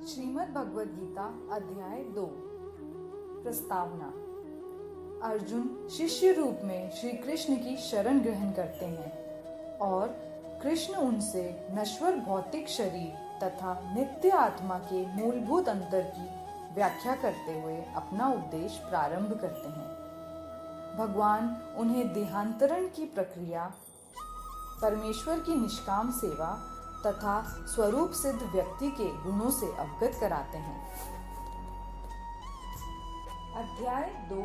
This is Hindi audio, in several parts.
श्रीमद् भगवद गीता अध्याय 2 प्रस्तावना। अर्जुन शिष्य रूप में श्री कृष्ण की शरण ग्रहण करते हैं और कृष्ण उनसे नश्वर भौतिक शरीर तथा नित्य आत्मा के मूलभूत अंतर की व्याख्या करते हुए अपना उपदेश प्रारंभ करते हैं। भगवान उन्हें देहांतरण की प्रक्रिया, परमेश्वर की निष्काम सेवा तथा स्वरूप सिद्ध व्यक्ति के गुणों से अवगत कराते हैं। अध्याय 2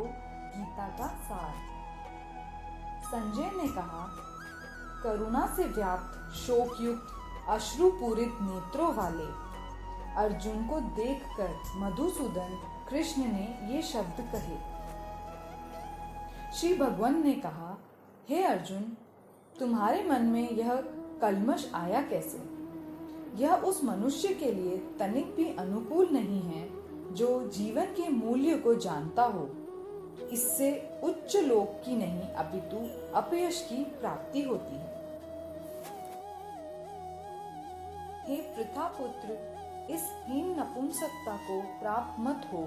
गीता का सार। संजय ने कहा, करुणा से व्याप्त शोकयुक्त अश्रुपूरित नेत्रों वाले अर्जुन को देखकर मधुसूदन कृष्ण ने ये शब्द कहे। श्री भगवान ने कहा, हे अर्जुन, तुम्हारे मन में यह कल्मश आया कैसे? यह उस मनुष्य के लिए तनिक भी अनुकूल नहीं है जो जीवन के मूल्य को जानता हो। इससे उच्च लोक की नहीं अपितु अपयश की प्राप्ति होती है। हे पृथा पुत्र, इस हीन नपुंसकता को प्राप्त मत हो।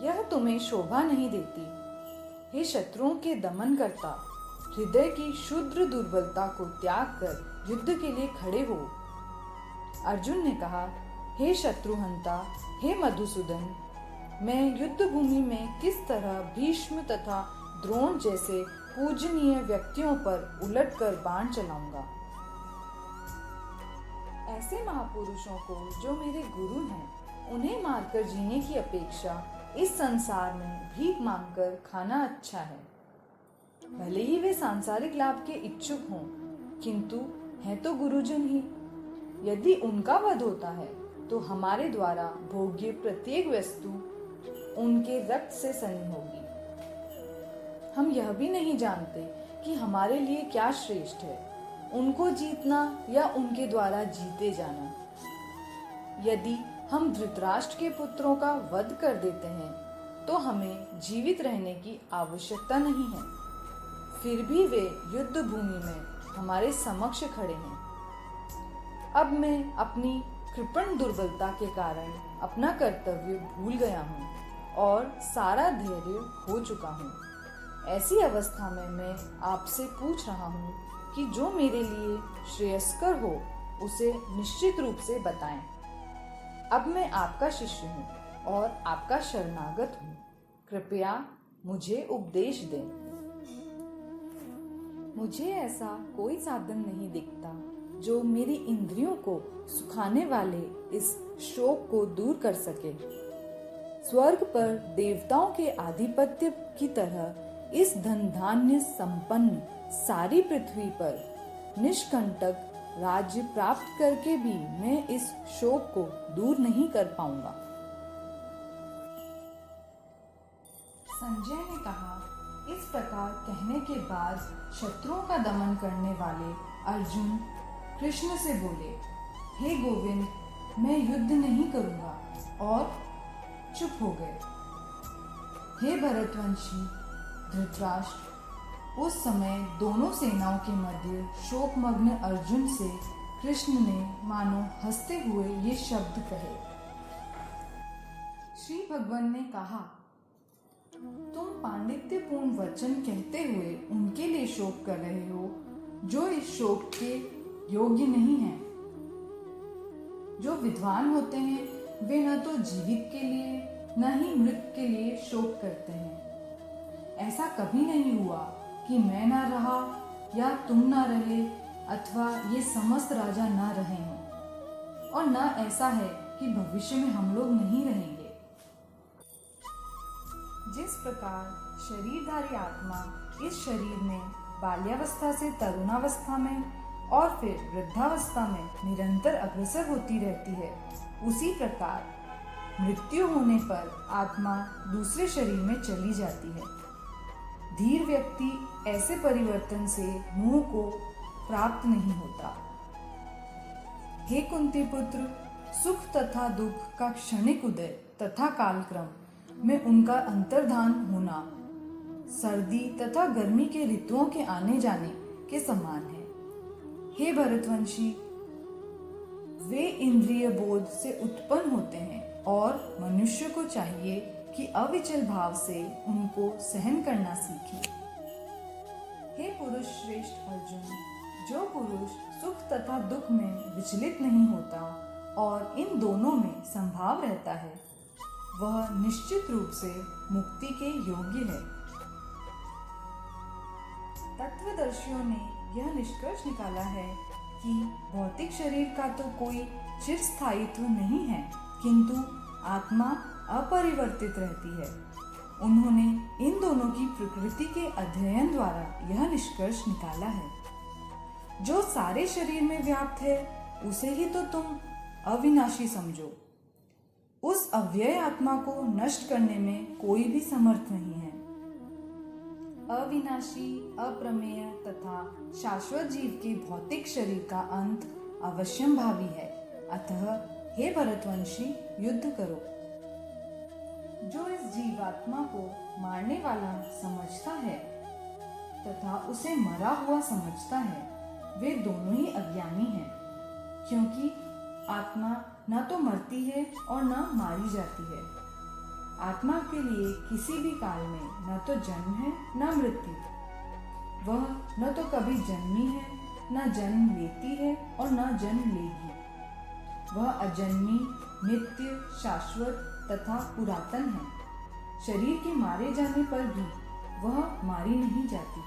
यह तुम्हें शोभा नहीं देती। हे शत्रुओं के दमन करता, हृदय की क्षुद्र दुर्बलता को त्याग कर युद्ध के लिए खड़े हो। अर्जुन ने कहा, हे शत्रुहंता, हे मधुसूदन, मैं युद्ध भूमि में किस तरह भीष्म तथा द्रोण जैसे पूजनीय व्यक्तियों पर उलटकर बाण चलाऊंगा। ऐसे महापुरुषों को जो मेरे गुरु हैं, उन्हें मारकर जीने की अपेक्षा इस संसार में भीख मांगकर खाना अच्छा है। भले ही वे सांसारिक लाभ के इच्छुक हों, किंतु है तो गुरुजन ही। यदि उनका वध होता है तो हमारे द्वारा भोग्य प्रत्येक वस्तु उनके रक्त से सनी होगी। हम यह भी नहीं जानते कि हमारे लिए क्या श्रेष्ठ है, उनको जीतना या उनके द्वारा जीते जाना। यदि हम धृतराष्ट्र के पुत्रों का वध कर देते हैं तो हमें जीवित रहने की आवश्यकता नहीं है। फिर भी वे युद्ध भूमि में हमारे समक्ष खड़े हैं। अब मैं अपनी कृपण दुर्बलता के कारण अपना कर्तव्य भूल गया हूँ और सारा धैर्य खो चुका हूँ। ऐसी अवस्था में मैं आपसे पूछ रहा हूँ कि जो मेरे लिए श्रेयस्कर हो उसे निश्चित रूप से बताएं। अब मैं आपका शिष्य हूँ और आपका शरणागत हूँ। कृपया मुझे उपदेश दें। मुझे ऐसा कोई साधन नहीं दिखता जो मेरी इंद्रियों को सुखाने वाले इस शोक को दूर कर सके। स्वर्ग पर देवताओं के आधिपत्य की तरह इस धन धान्य संपन्न सारी पृथ्वी पर निष्कंटक राज्य प्राप्त करके भी मैं इस शोक को दूर नहीं कर पाऊंगा। संजय ने कहा, इस प्रकार कहने के बाद शत्रुओं का दमन करने वाले अर्जुन कृष्ण से बोले, हे गोविंद, मैं युद्ध नहीं करूंगा, और चुप हो गए। हे भरतवंशी धृतराष्ट्र, उस समय दोनों सेनाओं के मध्य शोकमग्न अर्जुन से कृष्ण ने मानो हंसते हुए ये शब्द कहे। श्री भगवान ने कहा, तुम पांडित्यपूर्ण वचन कहते हुए उनके लिए शोक कर रहे हो जो इस शोक के योग्य नहीं हैं। जो विद्वान होते हैं वे न तो जीवित के लिए न ही मृत के लिए शोक करते हैं। ऐसा कभी नहीं हुआ कि मैं ना रहा या तुम ना रहे अथवा ये समस्त राजा ना रहे हों, और न ऐसा है कि भविष्य में हम लोग नहीं रहेंगे। जिस प्रकार शरीरधारी आत्मा इस शरीर में बाल्यावस्था से तरुणावस्था में और फिर वृद्धावस्था में निरंतर अग्रसर होती रहती है, उसी प्रकार मृत्यु होने पर आत्मा दूसरे शरीर में चली जाती है। धीर व्यक्ति ऐसे परिवर्तन से मोह को प्राप्त नहीं होता। हे कुंती पुत्र, सुख तथा दुख का क्षणिक उदय तथा कालक्रम में उनका अंतर्धान होना सर्दी तथा गर्मी के ऋतुओं के आने जाने के समान है। हे भरतवंशी, वे इंद्रिय बोध से उत्पन्न होते हैं और मनुष्य को चाहिए कि अविचल भाव से उनको सहन करना सीखे। हे पुरुष श्रेष्ठ अर्जुन, जो पुरुष सुख तथा दुख में विचलित नहीं होता और इन दोनों में संभाव रहता है, वह निश्चित रूप से मुक्ति के योग्य है। तत्वदर्शियों ने यह निष्कर्ष निकाला है कि भौतिक शरीर का तो कोई चिरस्थायित्व नहीं है, किंतु आत्मा अपरिवर्तित रहती है। उन्होंने इन दोनों की प्रकृति के अध्ययन द्वारा यह निष्कर्ष निकाला है। जो सारे शरीर में व्याप्त है, उसे ही तो तुम अविनाशी समझो। उस अव्यय आत्मा को नष्ट करने में कोई भी समर्थ नहीं है। अविनाशी, अप्रमेय तथा शाश्वत जीव के भौतिक शरीर का अंत अवश्यंभावी है। अतः हे भरतवंशी, युद्ध करो। जो इस जीवात्मा को मारने वाला समझता है तथा उसे मरा हुआ समझता है, वे दोनों ही अज्ञानी हैं, क्योंकि आत्मा न तो मरती है और न मारी जाती है। आत्मा के लिए किसी भी काल में न तो जन्म है न मृत्यु। वह न तो कभी जन्मी है, न जन्म लेती है और न जन्म लेगी। वह अजन्मी, नित्य, शाश्वत तथा पुरातन है। शरीर के मारे जाने पर भी वह मारी नहीं जाती।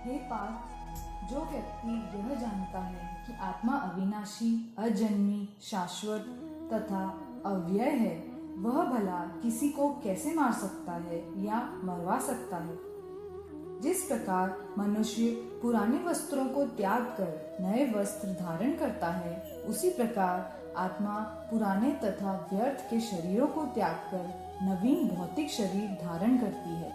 हे पार्थ, जो व्यक्ति यह जानता है कि आत्मा अविनाशी, अजन्मी, शाश्वत तथा अव्यय है, वह भला किसी को कैसे मार सकता है या मरवा सकता है। जिस प्रकार मनुष्य पुराने वस्त्रों को त्याग कर नए वस्त्र धारण करता है, उसी प्रकार आत्मा पुराने तथा व्यर्थ के शरीरों को त्याग कर नवीन भौतिक शरीर धारण करती है।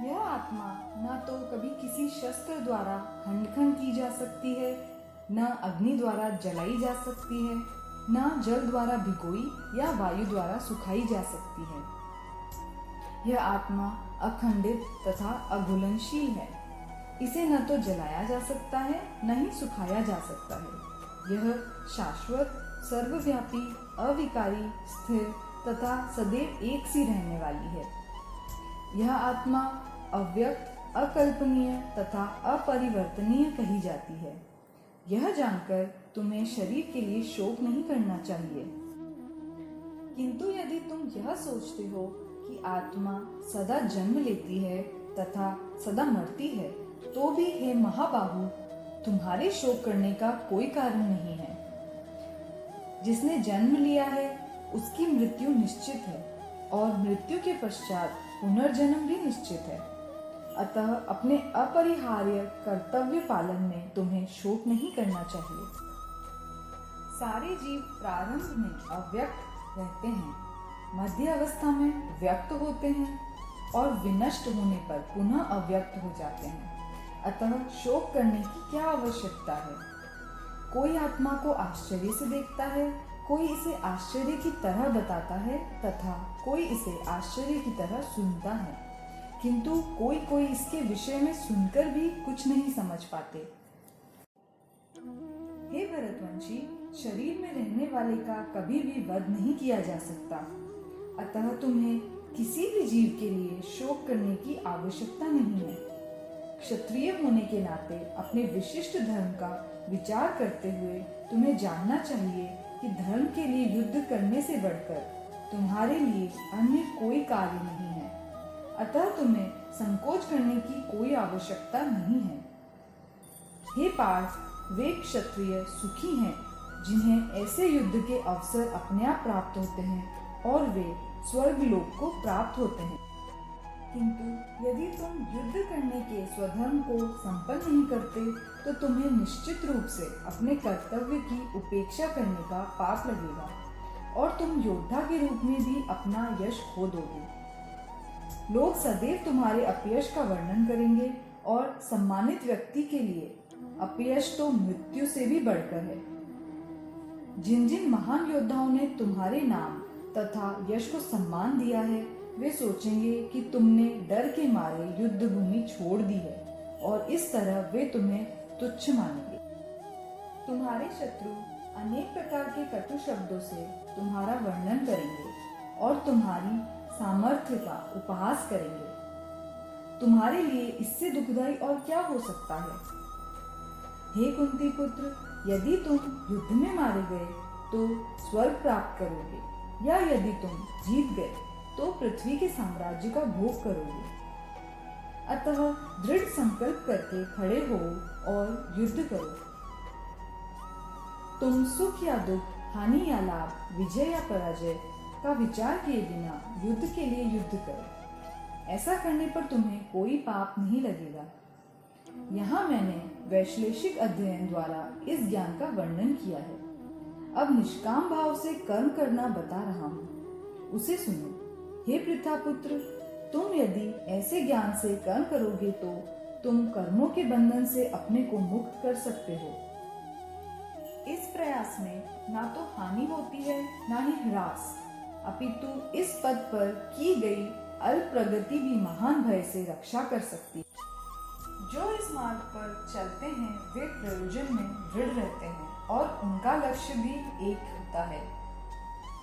यह आत्मा न तो कभी किसी शस्त्र द्वारा खंड खंड की जा सकती है, न अग्नि द्वारा जलाई जा सकती है, न जल द्वारा भिगोई या वायु द्वारा सुखाई जा सकती है। यह आत्मा अखंडित तथा अघुलनशील है। इसे न तो जलाया जा सकता है, न ही सुखाया जा सकता है। यह शाश्वत, सर्वव्यापी, अविकारी, स्थिर तथा सदैव एक सी रहने वाली है। यह आत्मा अव्यक्त, अकल्पनीय तथा अपरिवर्तनीय कही जाती है। यह जानकर तुम्हें शरीर के लिए शोक नहीं करना चाहिए। किंतु यदि तुम यह सोचते हो कि आत्मा सदा जन्म लेती है तथा सदा मरती है, तो भी हे महाबाहु, तुम्हारे शोक करने का कोई कारण नहीं है। जिसने जन्म लिया है, उसकी मृत्यु निश्चित है और मृत्यु के पश्चात पुनर्जन्म भी निश्चित है। अतः अपने अपरिहार्य कर्तव्य पालन में तुम्हें शोक नहीं करना चाहिए। सारे जीव प्रारंभ में अव्यक्त रहते हैं, मध्य अवस्था में व्यक्त होते हैं और विनष्ट होने पर पुनः अव्यक्त हो जाते हैं। अतः शोक करने की क्या आवश्यकता है। कोई आत्मा को आश्चर्य से देखता है, कोई इसे आश्चर्य की तरह बताता है तथा कोई इसे आश्चर्य की तरह सुनता है, किंतु कोई इसके विषय में सुनकर भी कुछ नहीं समझ पाते। हे भरतवंशी, शरीर में रहने वाले का कभी भी वध नहीं किया जा सकता। अतः तुम्हें किसी भी जीव के लिए शोक करने की आवश्यकता नहीं है। क्षत्रिय होने के नाते अपने विशिष्ट धर्म का विचार करते हुए तुम्हें जानना चाहिए कि धर्म के लिए युद्ध करने से बढ़कर तुम्हारे लिए अन्य कोई कार्य नहीं है। अतः तुम्हें संकोच करने की कोई आवश्यकता नहीं है। हे पार्थ, वे क्षत्रिय सुखी हैं जिन्हें ऐसे युद्ध के अवसर अपने आप प्राप्त होते हैं और वे स्वर्ग लोक को प्राप्त होते हैं। किंतु यदि तुम युद्ध करने के स्वधर्म को संपन्न नहीं करते, तो तुम्हें निश्चित रूप से अपने कर्तव्य की उपेक्षा करने का पाप लगेगा और तुम योद्धा के रूप में भी अपना यश खो दोगे। लोग सदैव तुम्हारे अपयश का वर्णन करेंगे और सम्मानित व्यक्ति के लिए अपयश तो मृत्यु से भी बढ़कर है। जिन जिन महान योद्धाओं ने तुम्हारे नाम तथा यश को सम्मान दिया है, वे सोचेंगे कि तुमने डर के मारे युद्ध भूमि छोड़ दी है और इस तरह वे तुम्हें तुच्छ मानेंगे। तुम्हारे शत्रु अनेक प्रकार के कटु शब्दों से तुम्हारा वर्णन करेंगे और तुम्हारी सामर्थ्य का उपहास करेंगे। तुम्हारे लिए इससे दुखदाई और क्या हो सकता है? हे कुंती पुत्र, यदि तुम युद्ध में मारे गए तो स्वर्ग प्राप्त करोगे, या यदि तुम जीत गए तो पृथ्वी के साम्राज्य का भोग करोगे। अतः दृढ़ संकल्प करके खड़े हो और युद्ध करो। तुम सुख या दुख, हानि या लाभ, विजय या पराजय का विचार किए बिना युद्ध के लिए युद्ध करो। ऐसा करने पर तुम्हें कोई पाप नहीं लगेगा। यहाँ मैंने वैश्लेषिक अध्ययन द्वारा इस ज्ञान का वर्णन किया है। अब निष्काम भाव से कर्म करना बता रहा हूँ, उसे सुनो। हे पृथापुत्र, तुम यदि ऐसे ज्ञान से कर्म करोगे तो तुम कर्मों के बंधन से अपने को मुक्त कर सकते हो। इस प्रयास में ना तो हानि होती है ना ही ह्रास, अपितु इस पद पर की गई अल्प प्रगति भी महान भय से रक्षा कर सकती है। जो इस मार्ग पर चलते हैं वे प्रयोजन में दृढ़ रहते हैं और उनका लक्ष्य भी एक होता है।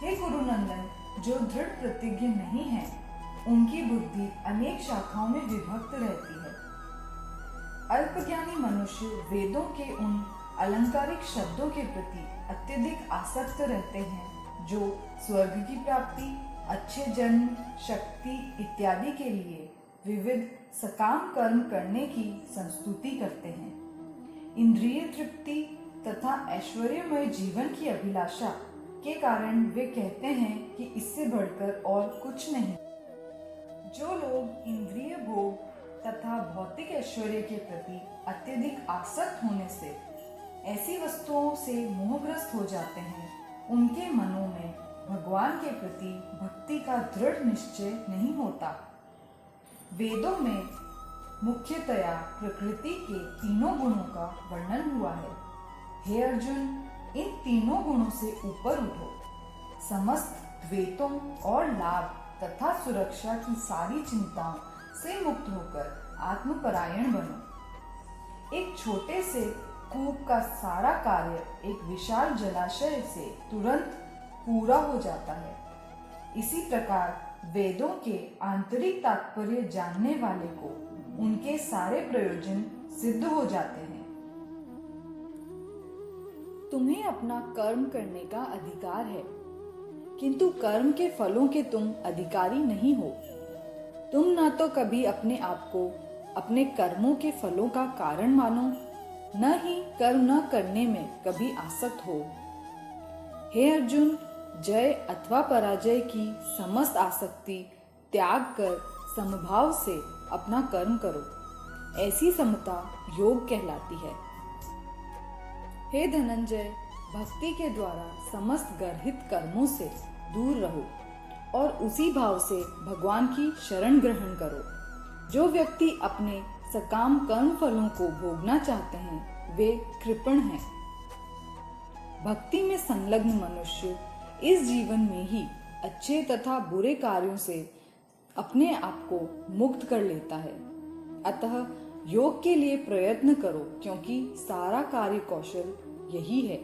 हे गुरुनंदन, जो दृढ़ प्रतिज्ञ नहीं है उनकी बुद्धि अनेक शाखाओं में विभक्त रहती है। अल्पज्ञानी मनुष्य वेदों के उन अलंकारिक शब्दों के प्रति अत्यधिक आसक्त रहते हैं जो स्वर्ग की प्राप्ति, अच्छे जन्म, शक्ति इत्यादि के लिए विविध सकाम कर्म करने की संस्तुति करते हैं। इंद्रिय तृप्ति तथा ऐश्वर्यमय जीवन की अभिलाषा के कारण वे कहते हैं कि इससे बढ़कर और कुछ नहीं। जो लोग इंद्रिय भोग तथा भौतिक ऐश्वर्य के प्रति अत्यधिक आसक्त होने से ऐसी वस्तुओं से मोहग्रस्त हो जाते हैं, उनके मनों में भगवान के प्रति भक्ति का दृढ़ निश्चय नहीं होता। वेदों में मुख्यतया प्रकृति के तीनों गुणों का वर्णन हुआ है। हे अर्जुन, इन तीनों गुणों से ऊपर उठो। समस्त द्वेतों और लाभ तथा सुरक्षा की सारी चिंताओं से मुक्त होकर आत्मपरायण बनो। एक छोटे से कूप का सारा कार्य एक विशाल जलाशय से तुरंत पूरा हो जाता है। इसी प्रकार वेदों के आंतरिक तात्पर्य जानने वाले को उनके सारे प्रयोजन सिद्ध हो जाते हैं। तुम्हें अपना कर्म करने का अधिकार है, किंतु कर्म के फलों के तुम अधिकारी नहीं हो। तुम ना तो कभी अपने आप को अपने कर्मों के फलों का कारण मानो, न ही कर्म न करने में कभी आसक्त हो। हे अर्जुन, जय अथवा पराजय की समस्त आसक्ति त्याग कर समभाव से अपना कर्म करो। ऐसी समता योग कहलाती है। हे धनंजय, भक्ति के द्वारा समस्त गर्हित कर्मों से दूर रहो और उसी भाव से भगवान की शरण ग्रहण करो। जो व्यक्ति अपने सकाम कर्म फलों को भोगना चाहते हैं वे कृपण हैं। भक्ति में संलग्न मनुष्य इस जीवन में ही अच्छे तथा बुरे कार्यों से अपने आप को मुक्त कर लेता है। अतः योग के लिए प्रयत्न करो, क्योंकि सारा कार्य कौशल यही है।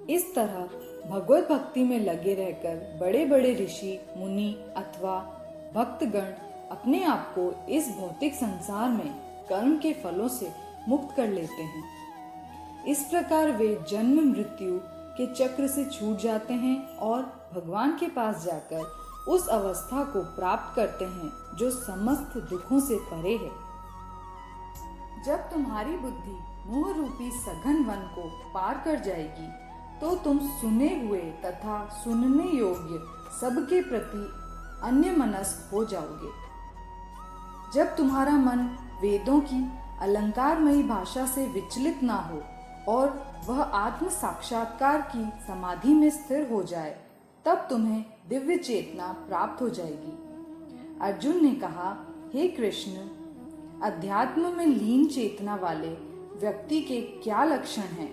इस तरह भगवत भक्ति में लगे रहकर बड़े बड़े ऋषि, मुनि अथवा भक्तगण अपने आप को इस भौतिक संसार में कर्म के फलों से मुक्त कर लेते हैं। इस प्रकार वे जन्म मृत्यु के चक्र से छूट जाते हैं और भगवान के पास जाकर उस अवस्था को प्राप्त करते हैं जो समस्त दुखों से परे है। जब तुम्हारी बुद्धि मोह रूपी सघन वन को पार कर जाएगी तो तुम सुने हुए तथा सुनने योग्य सबके प्रति अन्य मनस्क हो जाओगे। जब तुम्हारा मन वेदों की अलंकारमयी भाषा से विचलित ना हो और वह आत्म साक्षात्कार की समाधि में स्थिर हो जाए, तब तुम्हें दिव्य चेतना प्राप्त हो जाएगी। अर्जुन ने कहा, हे कृष्ण, अध्यात्म में लीन चेतना वाले व्यक्ति के क्या लक्षण हैं?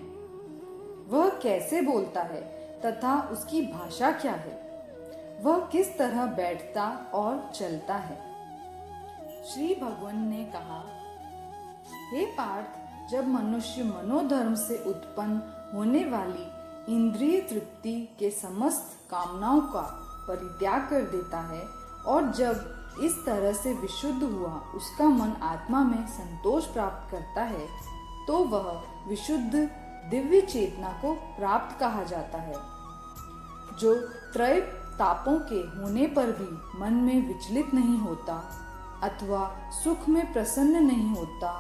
वह कैसे बोलता है तथा उसकी भाषा क्या है? वह किस तरह बैठता और चलता है? श्री भगवान ने कहा, हे पार्थ, जब मनुष्य मनोधर्म से उत्पन्न होने वाली इंद्रिय तृप्ति के समस्त कामनाओं का परित्याग कर देता है और जब इस तरह से विशुद्ध हुआ उसका मन आत्मा में संतोष प्राप्त करता है, तो वह विशुद्ध दिव्य चेतना को प्राप्त कहा जाता है, जो त्रय तापों के होने पर भी मन में विचलित नहीं होता अथवा सुख में प्रसन्न नहीं होता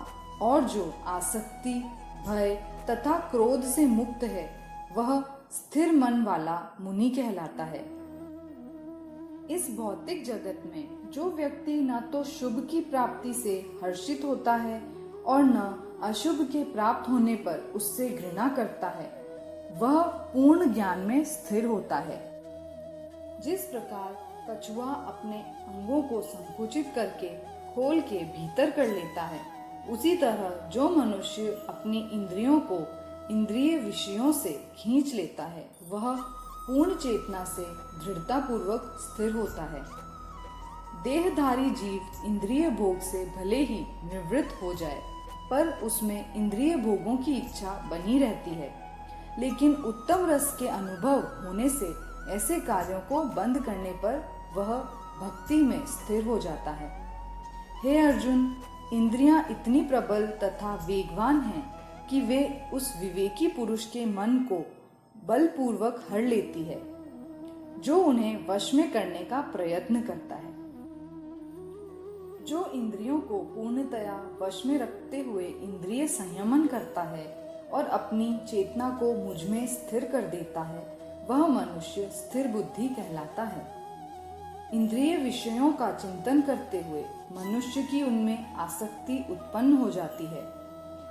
और जो आसक्ति, भय तथा क्रोध से मुक्त है, वह स्थिर मन वाला मुनि कहलाता है। इस भौतिक जगत में जो व्यक्ति न तो शुभ की प्राप्ति से हर्षित होता है और न अशुभ के प्राप्त होने पर उससे घृणा करता है, वह पूर्ण ज्ञान में स्थिर होता है। जिस प्रकार कछुआ अपने अंगों को संकुचित करके खोल के भीतर कर लेता है, उसी तरह जो मनुष्य अपनी इंद्रियों को इंद्रिय विषयों से खींच लेता है, वह पूर्ण चेतना से दृढ़ता पूर्वक स्थिर होता है। देहधारी जीव इंद्रिय भोग से भले ही निवृत्त हो जाए, पर उसमें इंद्रिय भोगों की इच्छा बनी रहती है, लेकिन उत्तम रस के अनुभव होने से ऐसे कार्यों को बंद करने पर वह भक्ति में स्थिर हो जाता है। हे अर्जुन, इंद्रियां इतनी प्रबल तथा वेगवान हैं कि वे उस विवेकी पुरुष के मन को बलपूर्वक हर लेती है, जो उन्हें वश में करने का प्रयत्न करता है। जो इंद्रियों को पूर्णतया वश में रखते हुए इंद्रिय संयमन करता है और अपनी चेतना को मुझ में स्थिर कर देता है, वह मनुष्य स्थिर बुद्धि कहलाता है। इंद्रिय विषयों का चिंतन करते हुए मनुष्य की उनमें आसक्ति उत्पन्न हो जाती है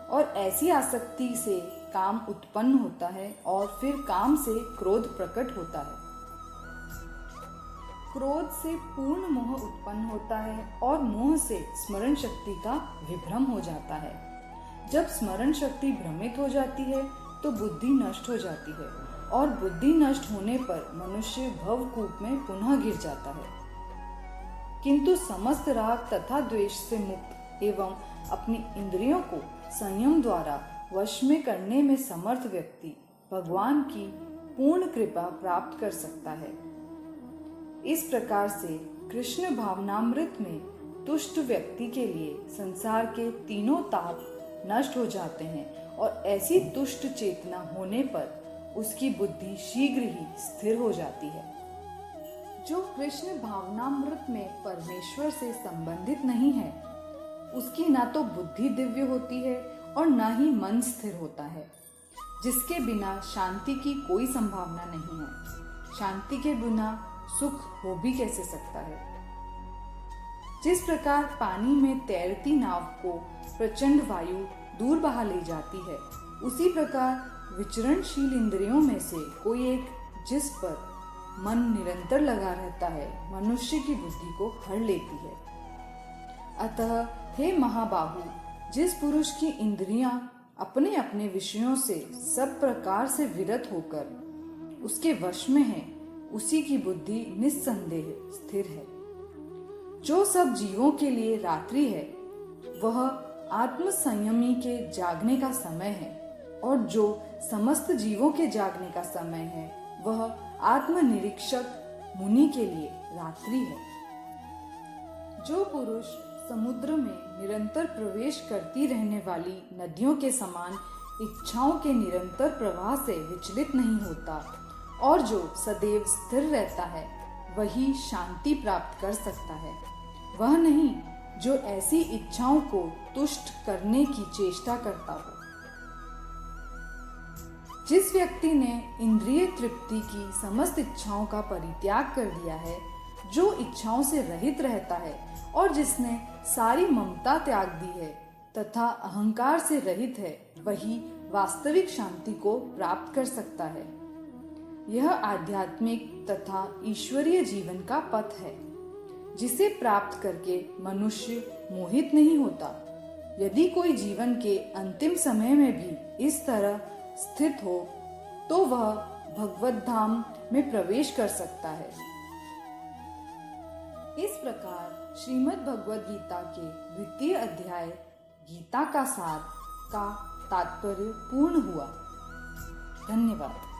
और ऐसी आसक्ति से काम उत्पन्न होता है और फिर काम से क्रोध प्रकट होता है। क्रोध से पूर्ण मोह उत्पन्न होता है और मोह से स्मरण शक्ति का विभ्रम हो जाता है। जब स्मरण शक्ति भ्रमित हो जाती है तो बुद्धि नष्ट हो जाती है और बुद्धि नष्ट होने पर मनुष्य भवकूप में पुनः गिर जाता है। किंतु समस्त राग तथा द्वेष से मुक्त एवं अपनी इंद्रियों को संयम द्वारा वश में करने में समर्थ व्यक्ति भगवान की पूर्ण कृपा प्राप्त कर सकता है। इस प्रकार से कृष्ण भावनामृत में तुष्ट व्यक्ति के लिए संसार के तीनों ताप नष्ट हो जाते हैं और ऐसी तुष्ट चेतना होने पर उसकी बुद्धि शीघ्र ही स्थिर हो जाती है। जो कृष्ण भावनामृत में परमेश्वर से संबंधित नहीं है, उसकी ना तो बुद्धि दिव्य होती है और ना ही मन स्थिर होता है, जिसके बिना शांति की कोई संभावना नहीं है। शांति के बिना सुख हो भी कैसे सकता है। जिस प्रकार पानी में तैरती नाव को प्रचंड वायु दूर बहा ले जाती है, उसी प्रकार विचरणशील इंद्रियों में से कोई एक जिस पर मन निरंतर लगा रहता है, मनुष्य की बुद्धि को हर लेती है। अतः हे महाबाहु, जिस पुरुष की इंद्रियां अपने अपने विषयों से सब प्रकार से विरत होकर उसके वश में है, उसी की बुद्धि निस्संदेह स्थिर है। जो सब जीवों के लिए रात्रि है, वह आत्म संयमी के जागने का समय है, और जो समस्त जीवों के जागने का समय है, वह आत्मनिरीक्षक मुनि के लिए रात्रि है। जो पुरुष समुद्र में निरंतर प्रवेश करती रहने वाली नदियों के समान इच्छाओं के निरंतर प्रवाह से विचलित नहीं होता और जो सदैव स्थिर रहता है, वही शांति प्राप्त कर सकता है। वह नहीं जो ऐसी इच्छाओं को तुष्ट करने की चेष्टा करता हो। जिस व्यक्ति ने इंद्रिय तृप्ति की समस्त इच्छाओं का परित्याग कर दिया है, जो इच्छाओं से रहित रहता है और जिसने सारी ममता त्याग दी है तथा अहंकार से रहित है, वही वास्तविक शांति को प्राप्त कर सकता है। यह आध्यात्मिक तथा ईश्वरीय जीवन का पथ है, जिसे प्राप्त करके मनुष्य मोहित नहीं होता। यदि कोई जीवन के अंतिम समय में भी इस तरह स्थित हो, तो वह भगवत धाम में प्रवेश कर सकता है। इस प्रकार श्रीमद् भगवद गीता के 2 अध्याय गीता का सार का तात्पर्य पूर्ण हुआ। धन्यवाद।